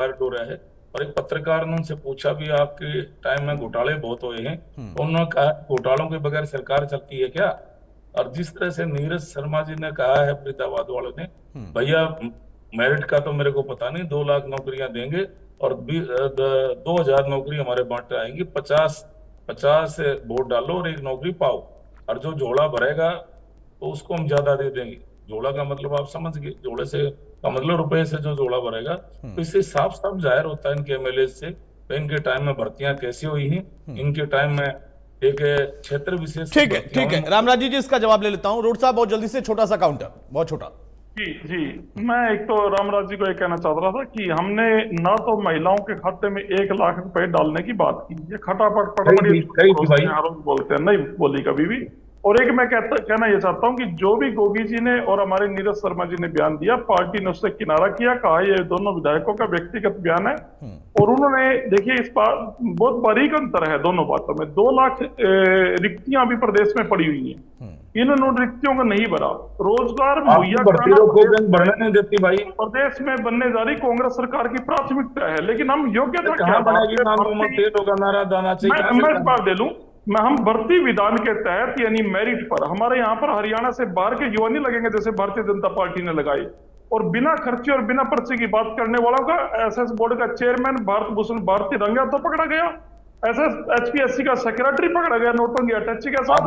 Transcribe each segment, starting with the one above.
हो रहा है। और एक पत्रकार ने उनसे पूछा भी आपके टाइम में घोटाले बहुत हुए हैं, तो उन्होंने कहा घोटालों के बगैर सरकार चलती है क्या। और जिस तरह से नीरज शर्मा जी ने कहा है फरीदाबाद वालों ने, भैया मेरिट का तो मेरे को पता नहीं, 2 लाख नौकरियां देंगे और 2,000 नौकरी हमारे बांटे आएंगी, 50-50 से वोट डालो और एक नौकरी पाओ, और जो झोला भरेगा तो उसको हम ज्यादा दे देंगे। झोला का मतलब आप समझ गए, झोले से का मतलब रुपए से जो झोला भरेगा। तो इससे साफ साफ जाहिर होता है इनके एमएलए से तो इनके टाइम में भर्तियां कैसी हुई हैं, इनके टाइम में एक क्षेत्र विशेष ठीक है, ठीक है, रामराज जी इसका जवाब ले लेता हूं। रोड साहब बहुत जल्दी से, छोटा सा काउंटर, बहुत छोटा। जी जी, मैं एक तो रामराज जी को ये कहना चाहता रहा था कि हमने ना तो महिलाओं के खाते में 1 लाख रुपए डालने की बात की, ये खटापट आरोप बोलते हैं, नहीं बोली कभी भी। और एक मैं कहना ये चाहता हूं कि जो भी गोगी जी ने और हमारे नीरज शर्मा जी ने बयान दिया, पार्टी ने उससे किनारा किया, कहा ये दोनों विधायकों का व्यक्तिगत बयान है। और उन्होंने देखिए इस बात बहुत बारीक अंतर है दोनों बातों में। 2 लाख रिक्तियां अभी प्रदेश में पड़ी हुई हैं, इन्होंने उन रिक्तियों को नहीं भरा। रोजगार मुहैया बढ़ने नहीं देती भाई, प्रदेश में बनने जा रही कांग्रेस सरकार की प्राथमिकता है, लेकिन हम योग्यता क्या मैं इस बात दे लूं, हम भर्ती विधान के तहत यानी मेरिट पर हमारे यहाँ पर हरियाणा से बाहर के युवा नहीं लगेंगे जैसे भारतीय जनता पार्टी ने लगाई। और बिना खर्चे और बिना पर्चे की बात करने वालों का एसएस बोर्ड का चेयरमैन भारत भूषण भारती रंगा तो पकड़ा गया, एचपीएससी का सेक्रेटरी पकड़ा गया नोटबंदी अटैची के साथ।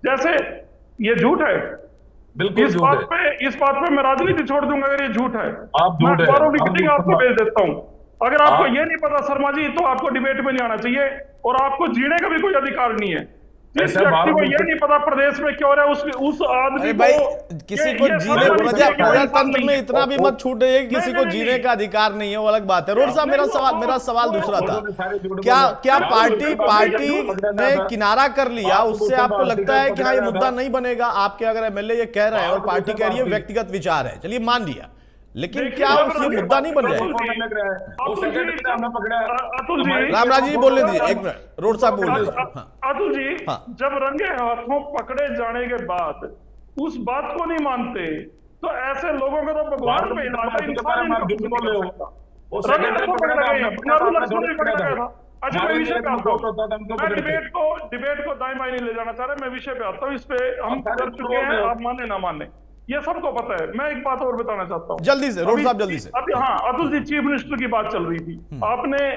जैसे ये झूठ है, बिल्कुल इस बात पे मैं राजनीति छोड़ दूंगा अगर ये झूठ है। मैं अखबारों की कटिंग आपको भेज देता हूँ। अगर आपको ये नहीं पता शर्मा जी तो आपको डिबेट में नहीं आना चाहिए और आपको जीने का भी कोई अधिकार नहीं है। जिस व्यक्ति को ये नहीं पता प्रदेश में क्यों रहा है उस आदमी भाई किसी को जीने, प्रजातंत्र में इतना भी मत छूटे कि किसी को जीने का अधिकार नहीं है, वो अलग बात है। रोड साहब मेरा सवाल दूसरा था, क्या पार्टी ने किनारा कर लिया, उससे आपको लगता है कि हाँ ये मुद्दा नहीं बनेगा? आपके अगर एमएलए ये कह रहे हैं और पार्टी कह रही है व्यक्तिगत विचार है, चलिए मान लिया, लेकिन क्या ये मुद्दा नहीं बन जाएगा? रामराज जी बोलने दीजिए, एक मिनट, रोड साहब बोल रहे हैं। अतुल जी, जब रंगे हाथों पकड़े जाने के बाद उस बात को नहीं मानते तो ऐसे लोगों को तो भगवान पे अच्छा मैं विषय पे आता हूँ, मैं डिबेट को दाएं बाएं नहीं ले जाना चाह रहा, मैं विषय पे आता हूँ। इस पे हम कर चुके हैं, आप माने ना माने ये सबको पता है। मैं एक बात और बताना चाहता हूँ जल्दी से, रोड साहब जल्दी से। अभी हाँ अतुल जी, चीफ मिनिस्टर की बात चल रही थी,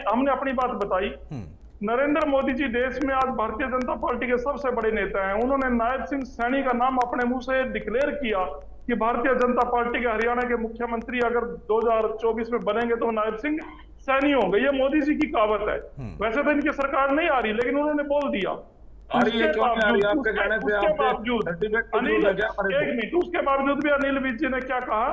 हमने अपनी बात बताई। नरेंद्र मोदी जी देश में आज भारतीय जनता पार्टी के सबसे बड़े नेता हैं। उन्होंने नायब सिंह सैनी का नाम अपने मुंह से डिक्लेयर किया कि भारतीय जनता पार्टी के हरियाणा के मुख्यमंत्री अगर 2024 में बनेंगे तो नायब सिंह सैनी होंगे। ये मोदी जी की कहावत है। वैसे तो इनकी सरकार नहीं आ रही, लेकिन उन्होंने बोल दिया। उसके बावजूद भी अनिल विज जी ने क्या कहा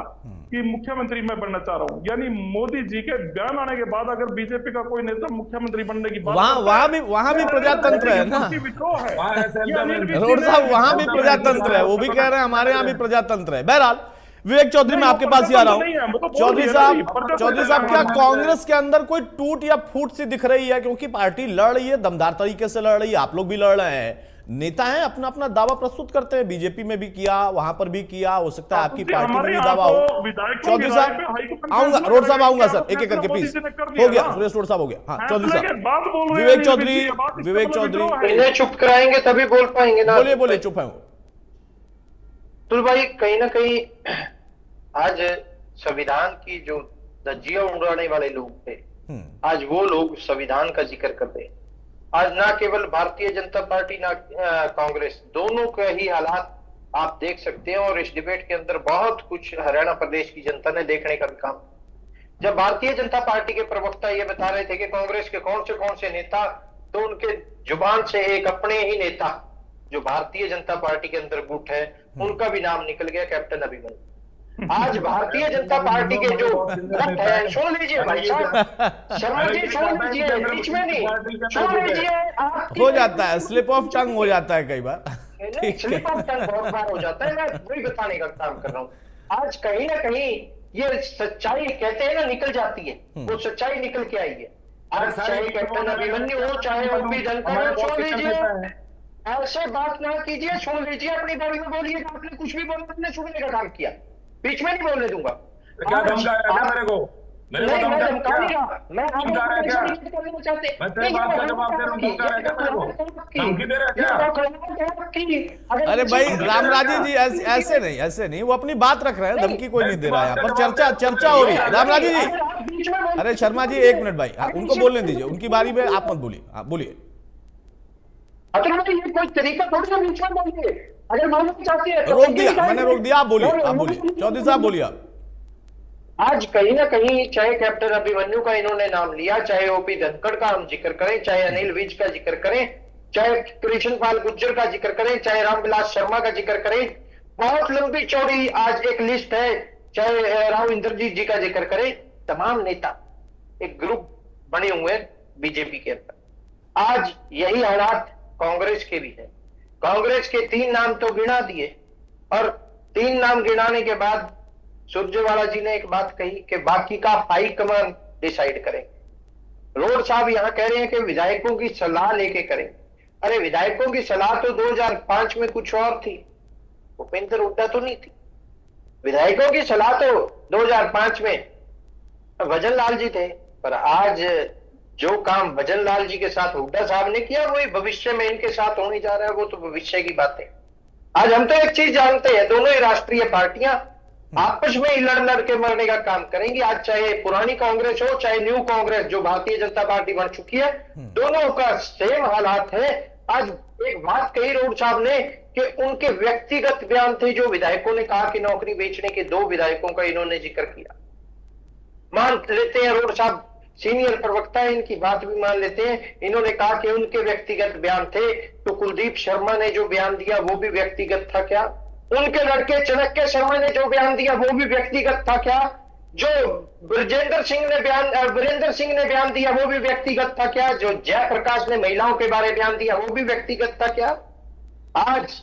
कि मुख्यमंत्री मैं बनना चाह रहा हूं। यानी मोदी जी के बयान आने के बाद अगर बीजेपी का कोई नेता मुख्यमंत्री बनने की बात, वहां भी प्रजातंत्र है ना रोड साहब, वहां भी प्रजातंत्र है, वो भी कह रहे हैं हमारे यहाँ भी प्रजातंत्र है। बहरहाल विवेक चौधरी, मैं आपके पास ही आ रहा हूं। चौधरी साहब, क्या कांग्रेस के अंदर कोई टूट या फूट सी दिख रही है? क्योंकि पार्टी लड़ रही है, दमदार तरीके से लड़ रही है, आप लोग भी लड़ रहे हैं, नेता हैं, अपना अपना दावा प्रस्तुत करते हैं, बीजेपी में भी किया, वहां पर भी किया, हो सकता है आपकी पार्टी में भी दावा हो। चौधरी साहब आऊंगा, रोड साहब आऊंगा सर, एक एक करके प्लीज। हो गया सुरेश रोड साहब, हो गया। हाँ चौधरी साहब, विवेक चौधरी चुप कराएंगे तभी बोल पाएंगे ना। बोलिए चुप है तो भाई कहीं ना कहीं आज संविधान की जो धज्जियां उड़ाने वाले लोग थे, आज वो लोग संविधान का जिक्र करते हैं। आज ना केवल भारतीय जनता पार्टी ना कांग्रेस, दोनों के ही हालात आप देख सकते हैं। और इस डिबेट के अंदर बहुत कुछ हरियाणा प्रदेश की जनता ने देखने का भी काम। जब भारतीय जनता पार्टी के प्रवक्ता ये बता रहे थे कि कांग्रेस के कौन से नेता, तो उनके जुबान से एक अपने ही नेता जो भारतीय जनता पार्टी के अंदर गुट है, उनका भी नाम निकल गया, कैप्टन अभिमन्यु। आज भारतीय जनता पार्टी के जो गुट है, सुन लीजिए भाई साहब, शर्मा जी सुन लीजिए, बीच में नहीं, सुन लीजिए। हो जाता है, स्लिप ऑफ टंग हो जाता है कई बार, स्लिप ऑफ टंग बहुत बार हो जाता है, मैं वही बताने का काम कर रहा हूँ। आज कहीं ना कहीं ये सच्चाई कहते हैं ना निकल जाती है, वो सच्चाई निकल के आई है। आज चाहे कैप्टन अभिमन्यु हो, चाहे ओपी धनखड़ हो, सुन लीजिए, ऐसे बात ना कीजिए, सुन लीजिए, अपनी बारी में बोलिए। आपने कुछ भी बोला, आपने सुनने का काम किया, बीच में नहीं बोलने दूंगा। मेरे को मैं धमका धमका नहीं रहा, मैं धमका रहा है क्या? करना चाहते मैं तेरी बात का जवाब दे रहा हूँ, धमका रहा है क्या मेरे को? धमकी दे रहा है क्या? अरे भाई रामराजी जी ऐसे नहीं, वो अपनी बात रख रहे हैं, धमकी कोई नहीं दे रहा है यहाँ पर, चर्चा हो रही है। रामराजी जी, अरे शर्मा जी एक मिनट भाई, उनको बोलने दीजिए, उनकी बारी में आप मत बोलिए, बोलिए। ये कोई तरीका थोड़ी है बीच में बोलिए, अगर मानना चाहते हैं रोक दिया, मैंने रोक दिया, आप बोलिए, चौधरी साहब बोलिए आप। आज कहीं ना कहीं चाहे कैप्टन अभिमन्यु का इन्होंने नाम लिया, चाहे ओपी धनखड़ का हम जिक्र करें, चाहे अनिल विज का जिक्र करें, चाहे कृष्णपाल गुर्जर का जिक्र करें, चाहे रामविलास शर्मा का जिक्र करें, बहुत लंबी चौड़ी आज एक लिस्ट है, चाहे राव इंद्रजीत जी का जिक्र करें, तमाम नेता एक ग्रुप बने हुए बीजेपी के अंदर। आज यही हालात कांग्रेस के भी है। कांग्रेस के 3 नाम तो गिना दिए, और 3 नाम गिनाने के बाद सुरजेवाला जी ने एक बात कही कि बाकी का हाईकमान डिसाइड करेंगे। रोड साहब यहां कह रहे हैं कि विधायकों की सलाह लेके करें। अरे विधायकों की सलाह तो 2005 में कुछ और थी, भूपेंद्र हुड्डा तो नहीं थी। विधायकों की सलाह तो 2005 में भजन लाल जी थे, पर आज जो काम भजन लाल जी के साथ हुड्डा साहब ने किया वही भविष्य में इनके साथ होने जा रहा है, वो तो भविष्य की बात है। आज हम तो एक चीज जानते हैं, दोनों ही राष्ट्रीय पार्टियां आपस में ही लड़ के मरने का काम करेंगी। आज चाहे पुरानी कांग्रेस हो, चाहे न्यू कांग्रेस जो भारतीय जनता पार्टी बन चुकी है, दोनों का सेम हालात है। आज एक बात कही रोड साहब ने कि उनके व्यक्तिगत बयान थे, जो विधायकों ने कहा कि नौकरी बेचने के 2 विधायकों का इन्होंने जिक्र किया। मान लेते हैं रोड साहब सीनियर प्रवक्ता है, इनकी बात भी मान लेते हैं, इन्होंने कहा कि उनके व्यक्तिगत बयान थे, तो कुलदीप शर्मा ने जो बयान दिया वो भी व्यक्तिगत था क्या? उनके लड़के चाणक्य शर्मा ने जो बयान दिया वो भी व्यक्तिगत था क्या? जो वीरेंद्र सिंह ने बयान दिया वो भी व्यक्तिगत था क्या? जो जयप्रकाश ने महिलाओं के बारे में बयान दिया वो भी व्यक्तिगत था क्या? आज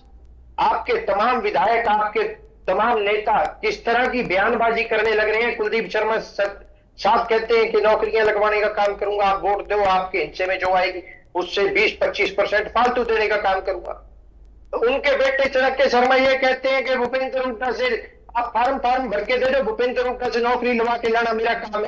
आपके तमाम विधायक, आपके तमाम नेता किस तरह की बयानबाजी करने लग रहे हैं। कुलदीप शर्मा साफ कहते हैं कि नौकरियां लगवाने का काम करूंगा, आप वोट दो, आपके हिस्से में जो आएगी उससे 20-25% फालतू देने का काम करूंगा। तो उनके बेटे चाणक्य शर्मा ये कहते हैं कि भूपेंद्र हुड्डा से आप फार्म भर के दे दो, भूपेंद्र हुड्डा से नौकरी लगा के लाना मेरा काम है।